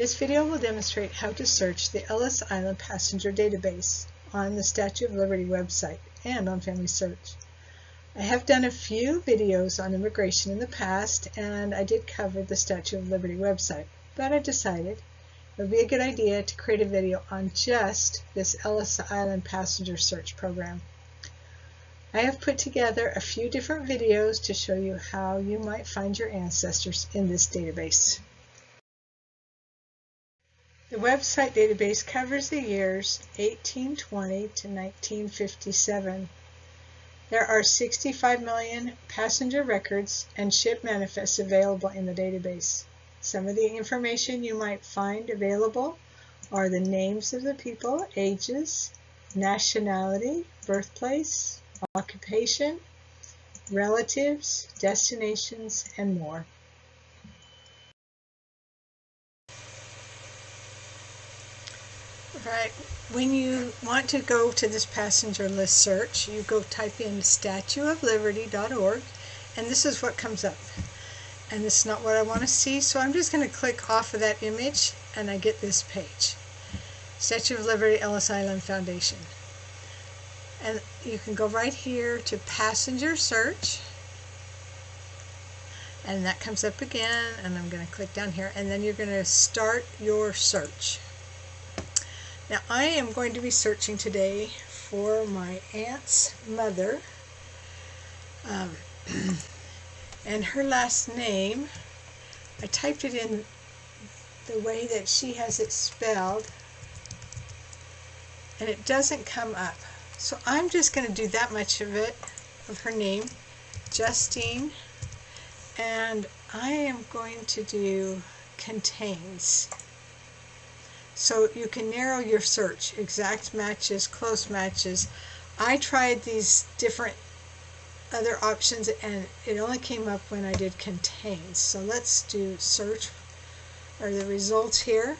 This video will demonstrate how to search the Ellis Island passenger database on the Statue of Liberty website and on FamilySearch. I have done a few videos on immigration in the past, and I did cover the Statue of Liberty website, but I decided it would be a good idea to create a video on just this Ellis Island passenger search program. I have put together a few different videos to show you how you might find your ancestors in this database. The website database covers the years 1820 to 1957. There are 65 million passenger records and ship manifests available in the database. Some of the information you might find available are the names of the people, ages, nationality, birthplace, occupation, relatives, destinations, and more. Right. When you want to go to this passenger list search, you go type in statueofliberty.org, and this is what comes up. And this is not what I want to see, so I'm just going to click off of that image, and I get this page. Statue of Liberty, Ellis Island Foundation. And you can go right here to passenger search, and that comes up again, and I'm going to click down here, and then you're going to start your search. Now, I am going to be searching today for my aunt's mother, and her last name, I typed it in the way that she has it spelled, and it doesn't come up. So I'm just going to do that much of it, of her name, Justine, and I am going to do contains. So you can narrow your search, exact matches, close matches. I tried these different other options and it only came up when I did contains. So let's do search, or the results here,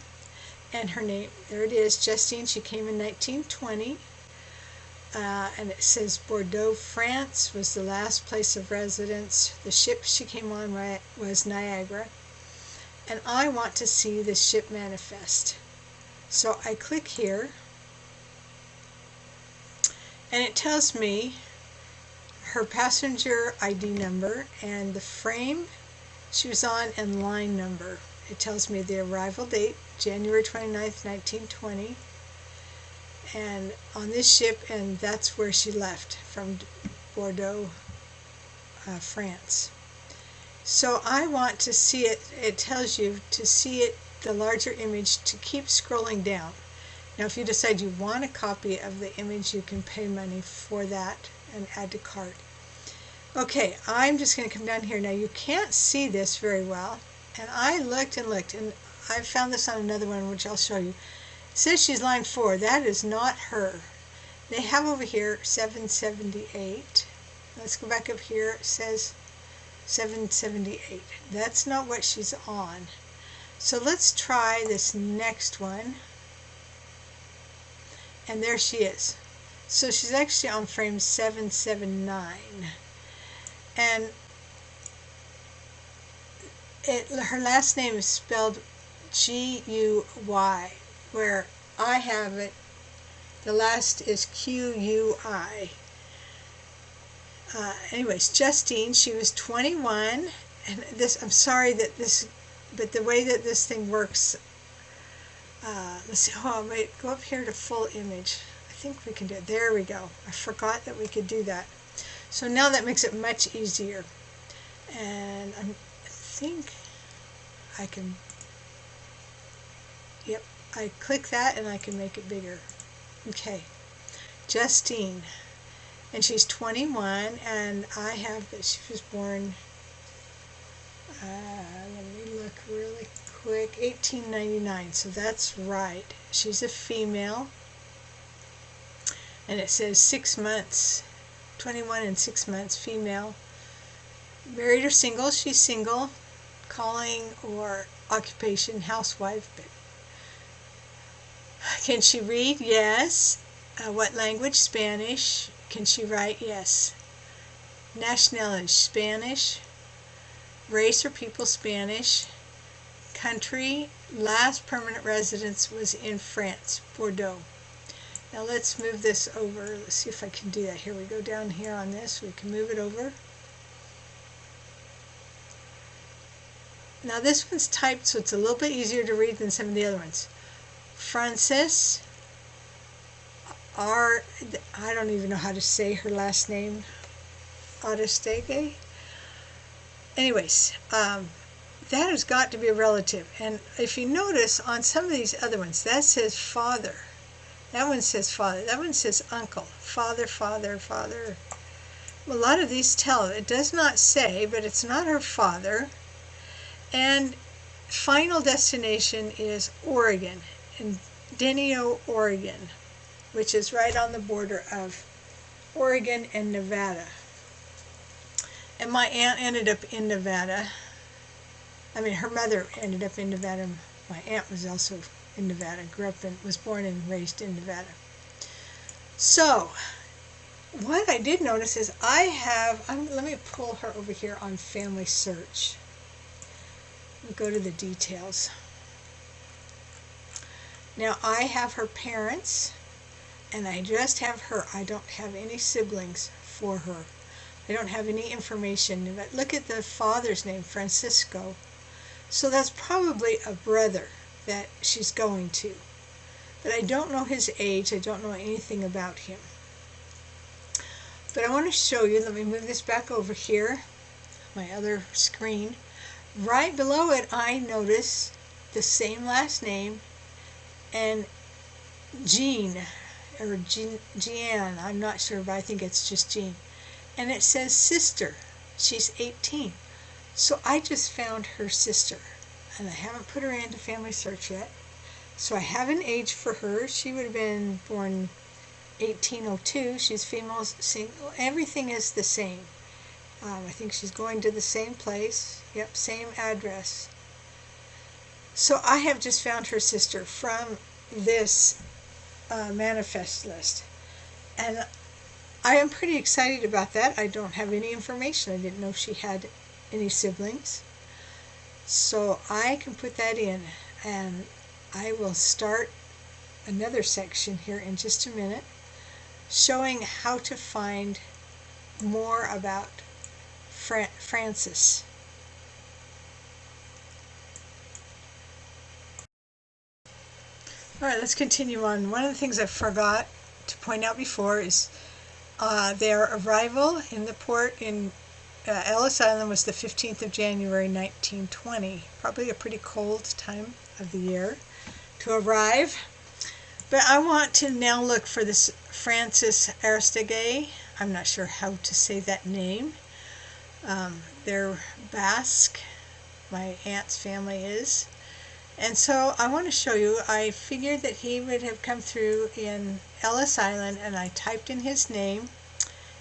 and her name. There it is, Justine. She came in 1920, and it says Bordeaux, France was the last place of residence. The ship she came on was Niagara, and I want to see the ship manifest. So I click here, and it tells me her passenger ID number and the frame she was on and line number. It tells me the arrival date, January 29th, 1920, and on this ship, and that's where she left, from Bordeaux, France. So I want to see it. It tells you to see it, the larger image, to keep scrolling down. Now if you decide you want a copy of the image, you can pay money for that and add to cart. Okay, I'm just going to come down here. Now you can't see this very well, and I looked and looked, and I found this on another one which I'll show you. It says she's line 4. That is not her. They have over here 778. Let's go back up here. It says 778. That's not what she's on. So let's try this next one, and there she is. So she's actually on frame 779, and her last name is spelled G-U-Y, where I have it, the last is Q-U-I. Anyways, Justine, she was 21, and this, I'm sorry that this, but the way that this thing works, let's see, oh wait, go up here to full image. I think we can do it. There we go. I forgot that we could do that. So now that makes it much easier. And I think I can, yep, I click that and I can make it bigger. Okay, Justine, and she's 21, and I have that she was born, let me look really quick, 1899, so that's right. She's a female, and it says 6 months, 21 and 6 months, female, married or single. She's single, calling or occupation, housewife. But can she read? Yes. What language? Spanish. Can she write? Yes. Nationality? Spanish. Race or people? Spanish. country. Last permanent residence was in France, Bordeaux. Now let's move this over. Let's see if I can do that. Here we go down here on this. We can move it over. Now this one's typed, so it's a little bit easier to read than some of the other ones. Frances I don't even know how to say her last name. Aristege. Anyways, that has got to be a relative. And if you notice on some of these other ones, that says father. That one says father. That one says uncle. Father, father, father. A lot of these tell. It does not say, but it's not her father. And final destination is Oregon, in Denio, Oregon, which is right on the border of Oregon and Nevada. And my aunt ended up in Nevada. I mean, her mother ended up in Nevada. My aunt was also in Nevada, was born and raised in Nevada. So, what I did notice is let me pull her over here on FamilySearch. We'll go to the details. Now, I have her parents, and I just have her. I don't have any siblings for her. I don't have any information. But look at the father's name, Francisco. So that's probably a brother that she's going to. But I don't know his age. I don't know anything about him. But I want to show you, let me move this back over here, my other screen. Right below it, I notice the same last name and Jean, or Jeanne, I'm not sure, but I think it's just Jean. And it says sister. She's 18. So I just found her sister, and I haven't put her into FamilySearch yet. So I have an age for her. She would have been born 1802. She's female, single. Everything is the same. I think she's going to the same place. Yep, same address. So I have just found her sister from this manifest list. And I am pretty excited about that. I don't have any information. I didn't know she had any siblings. So I can put that in, and I will start another section here in just a minute showing how to find more about Frances. All right, let's continue on. One of the things I forgot to point out before is their arrival in the port in Ellis Island was the 15th of January 1920. Probably a pretty cold time of the year to arrive. But I want to now look for this Frances Aristege. I'm not sure how to say that name. They're Basque, my aunt's family is. And so I want to show you, I figured that he would have come through in Ellis Island, and I typed in his name,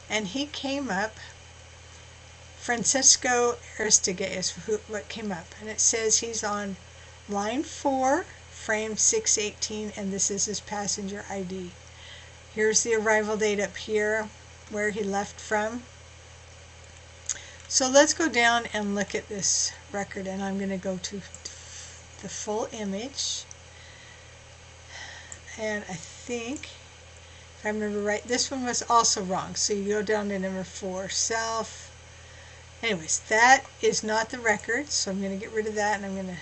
and he came up. Francisco Aristege is what came up. And it says he's on line 4, frame 618, and this is his passenger ID. Here's the arrival date up here, where he left from. So let's go down and look at this record, and I'm going to go to the full image. And I think, if I remember right, this one was also wrong. So you go down to number 4, self. Anyways, that is not the record, so I'm going to get rid of that, and I'm going to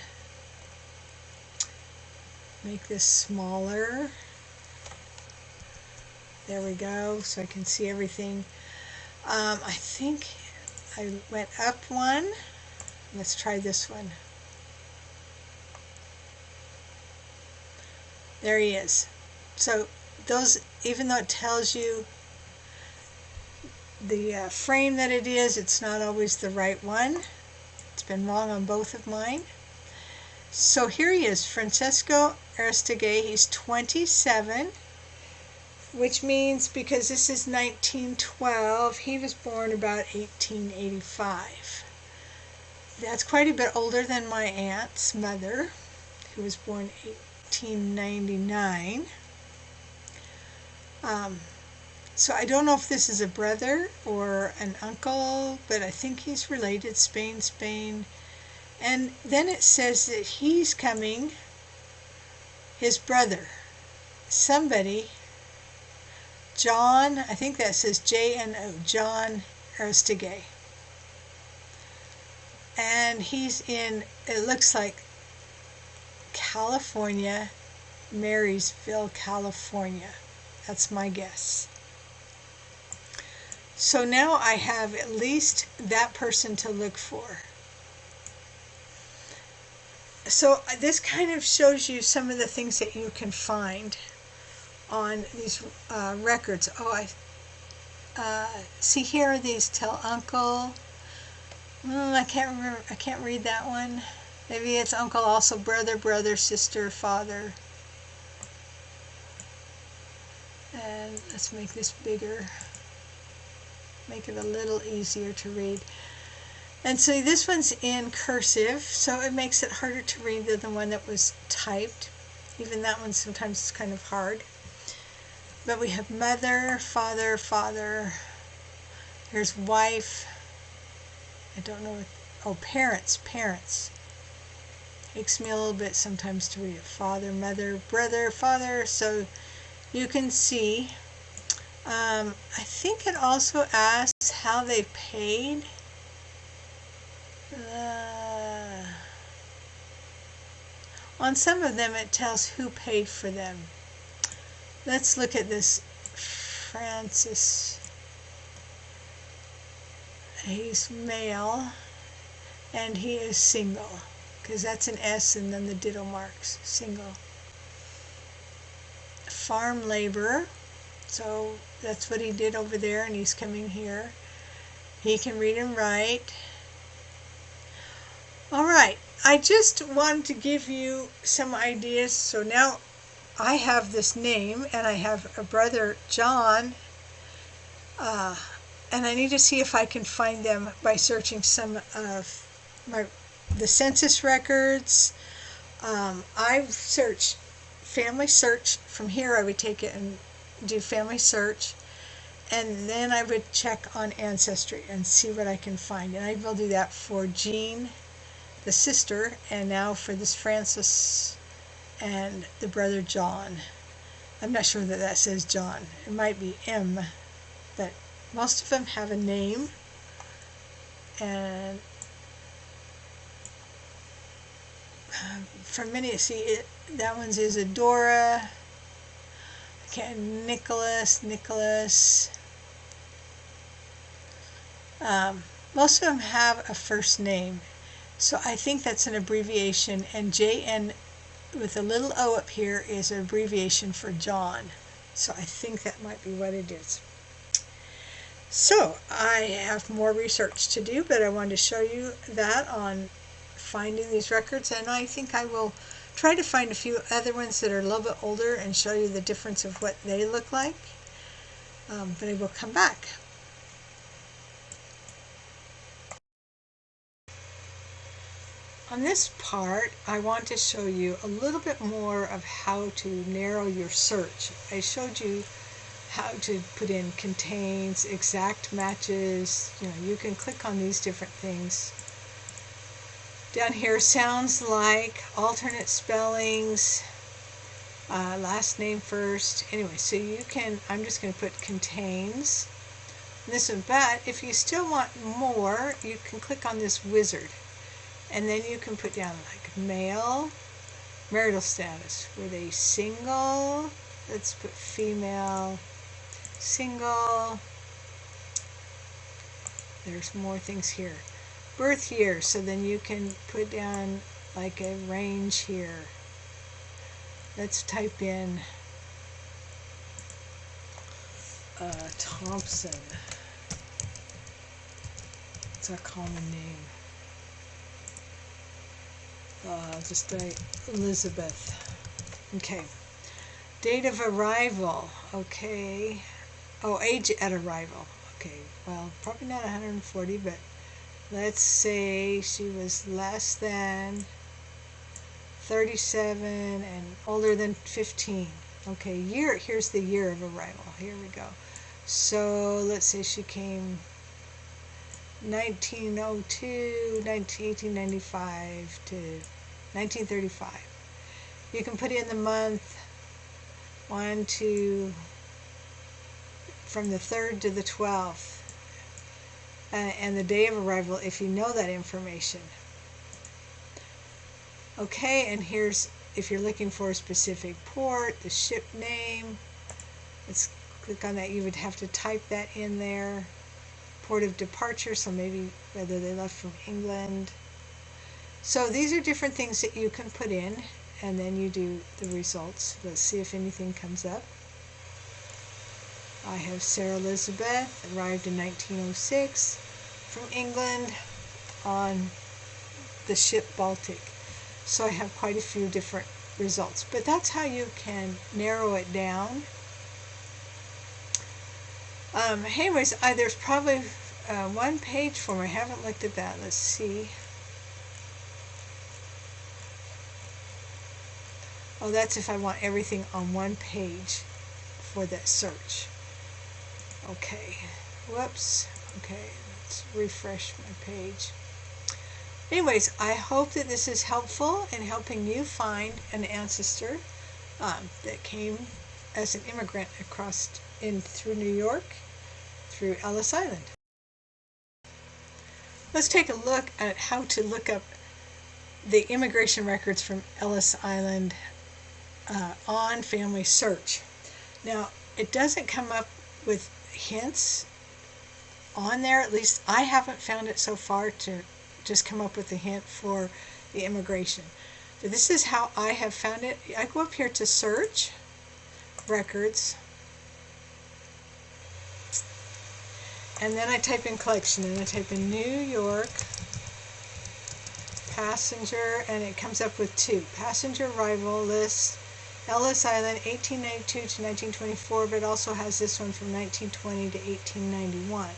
make this smaller. There we go, so I can see everything. I think I went up one. Let's try this one. There he is. So those, even though it tells you the frame that it is, it's not always the right one. It's been wrong on both of mine. So here he is, Francisco Aristege. He's 27, which means, because this is 1912, he was born about 1885. That's quite a bit older than my aunt's mother, who was born 1899. So I don't know if this is a brother or an uncle, but I think he's related. Spain. And then it says that he's coming, his brother, somebody, John, I think that says J-N-O, John Aristigay. And he's in, it looks like California, Marysville, California. That's my guess. So now I have at least that person to look for. So this kind of shows you some of the things that you can find on these records. Oh, I see here are these tell uncle. I can't remember. I can't read that one. Maybe it's uncle, also brother, brother, sister, father. And let's make this bigger. Make it a little easier to read. And so this one's in cursive, so it makes it harder to read than the one that was typed. Even that one sometimes is kind of hard. But we have mother, father, father. Here's wife. I don't know what, oh, parents, parents. Takes me a little bit sometimes to read it. Father, mother, brother, father. So you can see. I think it also asks how they paid. On some of them it tells who paid for them. Let's look at this Francis. He's male and he is single, because that's an S and then the ditto marks, single. Farm laborer, so that's what he did over there, and he's coming here. He can read and write. All right, I just wanted to give you some ideas. So now I have this name, and I have a brother, John, and I need to see if I can find them by searching some of the census records. I've searched FamilySearch. From here I would take it and do FamilySearch, and then I would check on Ancestry and see what I can find. And I will do that for Jean, the sister, and now for this Francis and the brother John. I'm not sure that that says John. It might be M, but most of them have a name. And for many, see, that one's Isadora. Okay, Nicholas. Most of them have a first name. So I think that's an abbreviation, and JN with a little O up here is an abbreviation for John. So I think that might be what it is. So I have more research to do, but I wanted to show you that on finding these records, and I think I will try to find a few other ones that are a little bit older and show you the difference of what they look like. But I will come back. On this part, I want to show you a little bit more of how to narrow your search. I showed you how to put in contains, exact matches. You can click on these different things. Down here, sounds like, alternate spellings, last name first. Anyway, so you can, I'm just going to put contains. This one, but if you still want more, you can click on this wizard. And then you can put down like male, marital status. Were they single? Let's put female, single. There's more things here. Birth year, so then you can put down like a range here. Let's type in Thompson. It's a common name. Just write Elizabeth. Okay. Date of arrival. Okay. Oh, age at arrival. Okay. Well, probably not 140, but let's say she was less than 37 and older than 15. Okay. Year. Here's the year of arrival. Here we go. So let's say she came 1902, 1895 to 1935. You can put in the month from the 3rd to the 12th, and the day of arrival if you know that information. Okay, and here's, if you're looking for a specific port, the ship name. Let's click on that. You would have to type that in there. Port of departure, so maybe whether they left from England. So these are different things that you can put in, and then you do the results. Let's see if anything comes up. I have Sarah Elizabeth, arrived in 1906 from England on the ship Baltic. So I have quite a few different results, but that's how you can narrow it down. Anyways, there's probably one page form. I haven't looked at that. Let's see. Oh, that's if I want everything on one page for that search. Okay. Whoops. Okay, let's refresh my page. Anyways, I hope that this is helpful in helping you find an ancestor that came as an immigrant through New York, through Ellis Island. Let's take a look at how to look up the immigration records from Ellis Island on FamilySearch. Now, it doesn't come up with hints on there. At least I haven't found it so far to just come up with a hint for the immigration. But this is how I have found it. I go up here to search records, and then I type in collection, and I type in New York passenger, and it comes up with 2. Passenger arrival list, Ellis Island 1892 to 1924, but it also has this one from 1920 to 1891.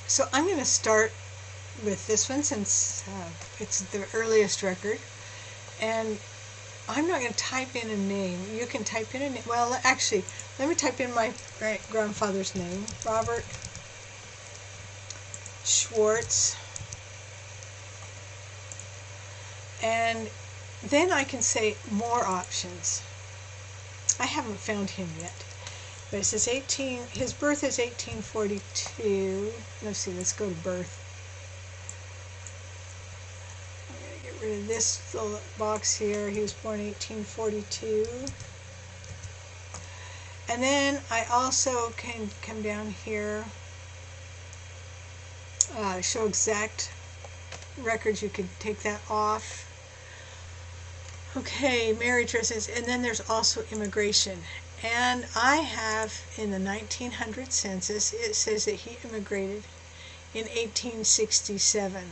So I'm going to start with this one since it's the earliest record, and I'm not going to type in a name. You can type in a name. Well, actually, let me type in my great-grandfather's name, Robert Schwartz, and then I can say more options. I haven't found him yet. But it says his birth is 1842. Let's see, let's go to birth. I'm going to get rid of this little box here. He was born 1842. And then I also can come down here, show exact records. You could take that off. Okay, marriage residence, and then there's also immigration. And I have, in the 1900 census, it says that he immigrated in 1867.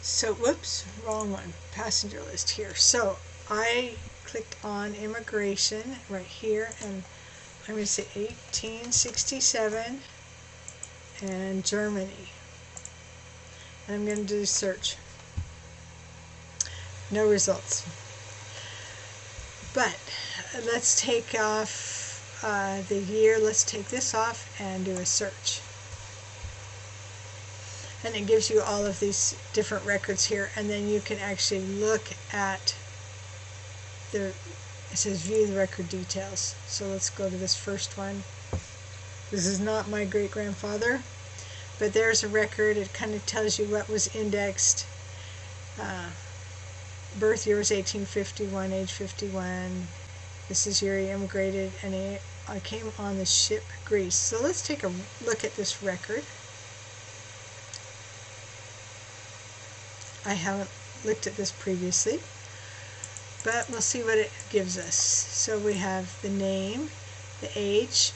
So, whoops, wrong one, passenger list here. So, I clicked on immigration right here, and I'm going to say 1867 and Germany. And I'm going to do search. No results. But let's take off the year. Let's take this off and do a search. And it gives you all of these different records here, and then you can actually look at it says view the record details. So let's go to this first one. This is not my great-grandfather, but there's a record. It kind of tells you what was indexed. Birth year was 1851, age 51. This is year he immigrated, and I came on the ship Greece. So let's take a look at this record. I haven't looked at this previously, but we'll see what it gives us. So we have the name, the age,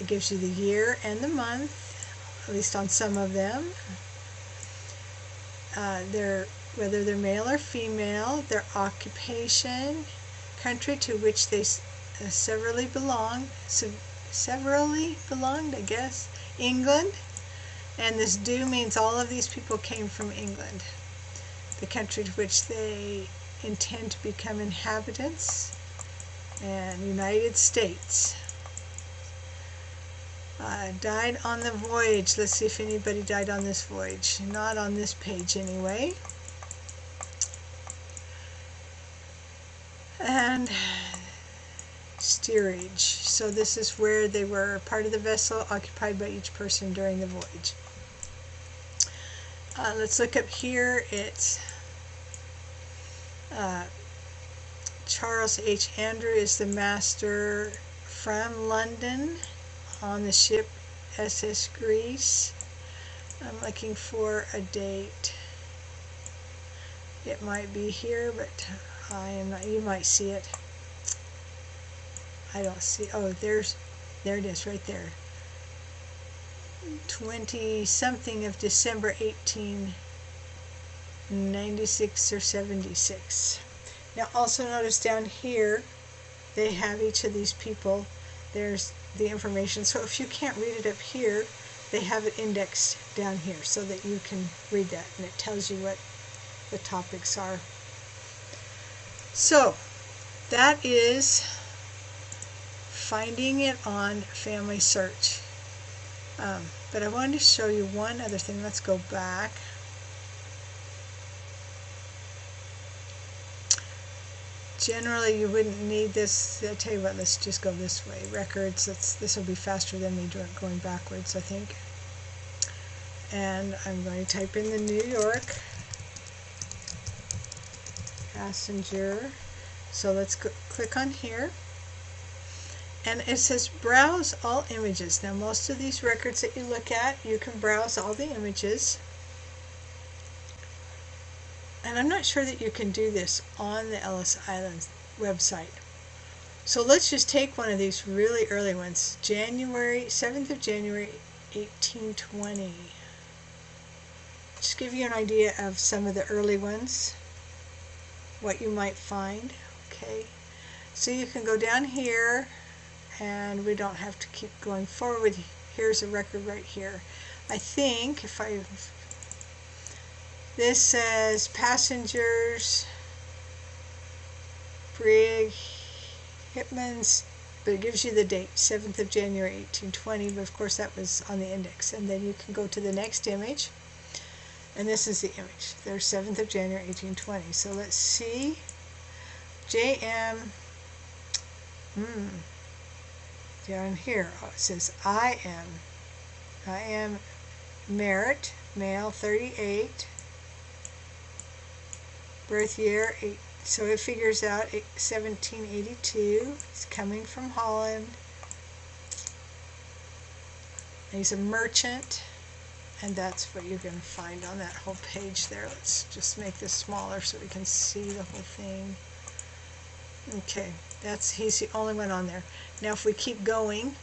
it gives you the year and the month, at least on some of them. Whether they're male or female, their occupation, country to which they severally belonged, I guess, England. And this "do" means all of these people came from England. The country to which they intend to become inhabitants, and United States. Died on the voyage. Let's see if anybody died on this voyage. Not on this page anyway. And steerage. So this is where they were part of the vessel occupied by each person during the voyage. Let's look up here. It's Charles H. Andrew is the master from London on the ship SS Greece. I'm looking for a date. It might be here, but I am not. You might see it. I don't see. Oh, there it is, right there. 20-something of December 1896 or 76. Now, also notice down here, they have each of these people. There's the information. So if you can't read it up here, they have it indexed down here so that you can read that, and it tells you what the topics are. So that is finding it on FamilySearch. But I wanted to show you one other thing. Let's go back. Generally, you wouldn't need this. I'll tell you what, let's just go this way. Records, this will be faster than me going backwards, I think. And I'm going to type in the New York passenger. So let's click on here. And it says browse all images. Now, most of these records that you look at, you can browse all the images. And I'm not sure that you can do this on the Ellis Island website. So let's just take one of these really early ones. 7th of January, 1820. Just give you an idea of some of the early ones, what you might find. Okay, so you can go down here, and we don't have to keep going forward. Here's a record right here. I think this says passengers, brig, Hipman's, but it gives you the date, 7th of January 1820, but of course that was on the index. And then you can go to the next image, and this is the image. There's 7th of January 1820. So let's see. JM, down here, it says I am Merritt, male, 38, birth year, so it figures out 1782. He's coming from Holland. He's a merchant, and that's what you're going to find on that whole page there. Let's just make this smaller so we can see the whole thing. Okay, he's the only one on there. Now if we keep going,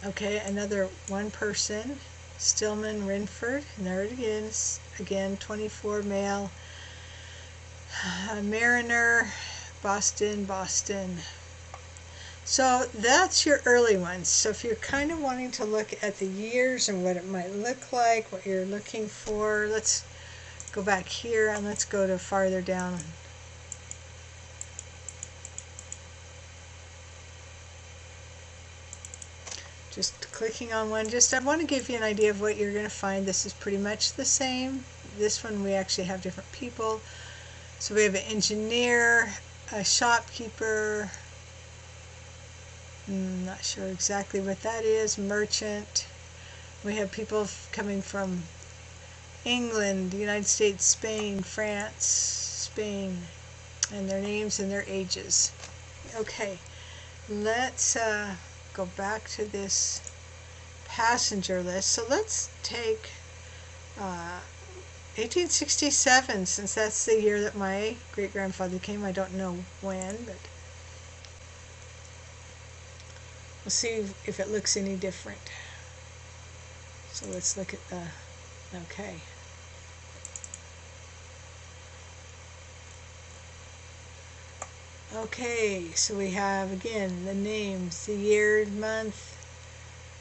okay, another one person, Stillman Renford, and there it is, again, 24, male, mariner, Boston. So that's your early ones. So if you're kind of wanting to look at the years and what it might look like, what you're looking for, let's go back here and let's go to farther down. Just clicking on one, I want to give you an idea of what you're going to find. This is pretty much the same. This one we actually have different people. So we have an engineer, a shopkeeper, not sure exactly what that is, merchant. We have people coming from England, the United States, Spain, France, Spain, and their names and their ages. Okay, let's go back to this passenger list. So let's take 1867, since that's the year that my great-grandfather came. I don't know when, but we'll see if it looks any different. So let's look at the, okay. Okay, so we have, again, the names, the year, month,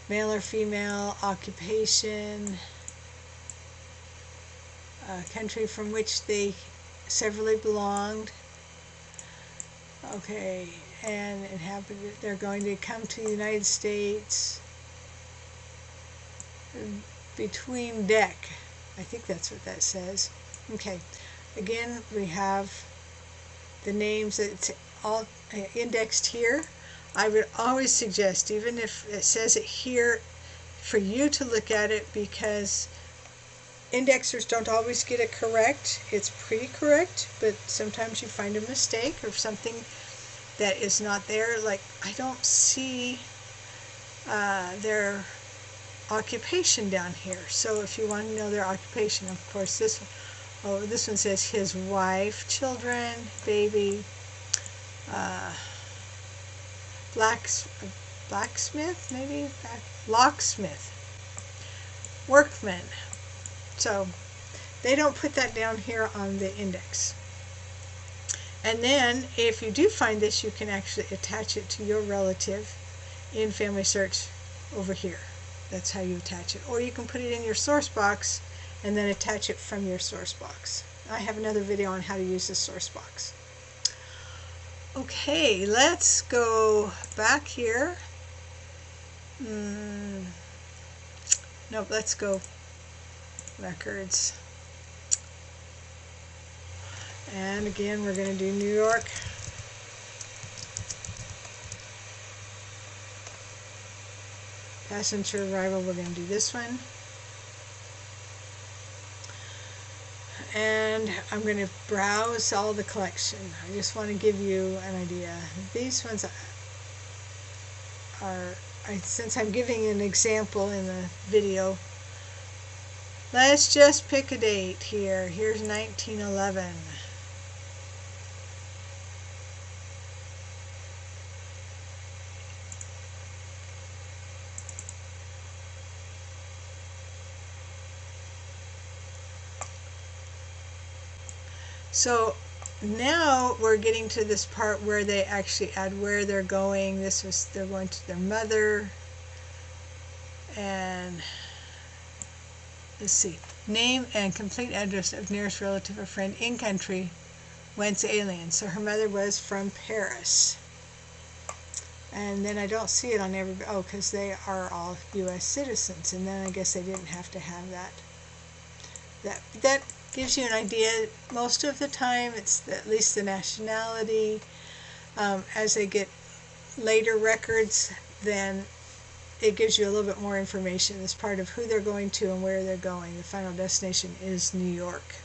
male or female, occupation, country from which they severally belonged. Okay, and they're going to come to the United States between deck. I think that's what that says. Okay, again we have the names. It's all indexed here. I would always suggest, even if it says it here, for you to look at it, because indexers don't always get it correct. It's pretty correct, but sometimes you find a mistake or something that is not there. Like, I don't see their occupation down here. So if you want to know their occupation, of course, this one says his wife, children, baby, blacksmith, maybe, locksmith, workman. So they don't put that down here on the index. And then if you do find this, you can actually attach it to your relative in FamilySearch over here. That's how you attach it. Or you can put it in your source box and then attach it from your source box. I have another video on how to use the source box. Okay, let's go back here. Nope, let's go records. And again, we're going to do New York. Passenger arrival, we're going to do this one. And I'm going to browse all the collection. I just want to give you an idea. These ones are, since I'm giving an example in the video, let's just pick a date here. Here's 1911. So now we're getting to this part where they actually add where they're going. They're going to their mother, and let's see, name and complete address of nearest relative or friend in country whence alien. So her mother was from Paris. And then I don't see it on everybody. Oh, because they are all U.S. citizens, and then I guess they didn't have to have that. That gives you an idea. Most of the time it's at least the nationality. As they get later records, then it gives you a little bit more information as part of who they're going to and where they're going. The final destination is New York.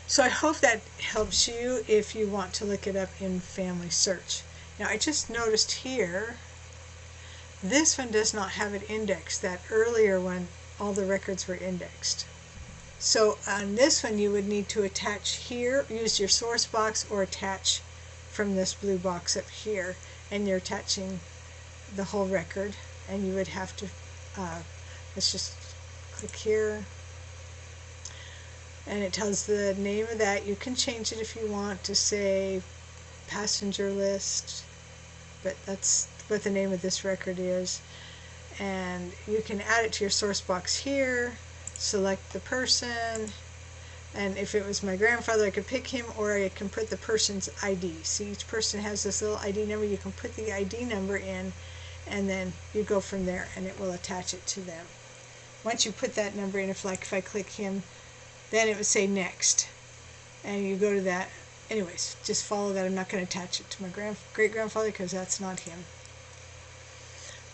So I hope that helps you if you want to look it up in FamilySearch. Now I just noticed here, this one does not have it indexed. That earlier one, all the records were indexed. So on this one you would need to attach here, use your source box, or attach from this blue box up here, and you're attaching the whole record, and you would have to, let's just click here, and it tells the name of that. You can change it if you want to say passenger list, but that's what the name of this record is. And you can add it to your source box here, select the person, and if it was my grandfather, I could pick him, or I can put the person's ID. See, each person has this little ID number. You can put the ID number in, and then you go from there, and it will attach it to them. Once you put that number in, if I click him, then it would say next, and you go to that. Anyways, just follow that. I'm not going to attach it to my great-grandfather because that's not him.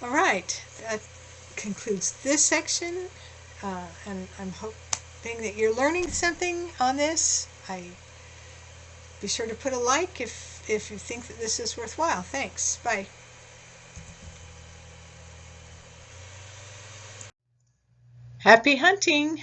All right, that concludes this section. And I'm hoping that you're learning something on this. Be sure to put a like if you think that this is worthwhile. Thanks. Bye. Happy hunting!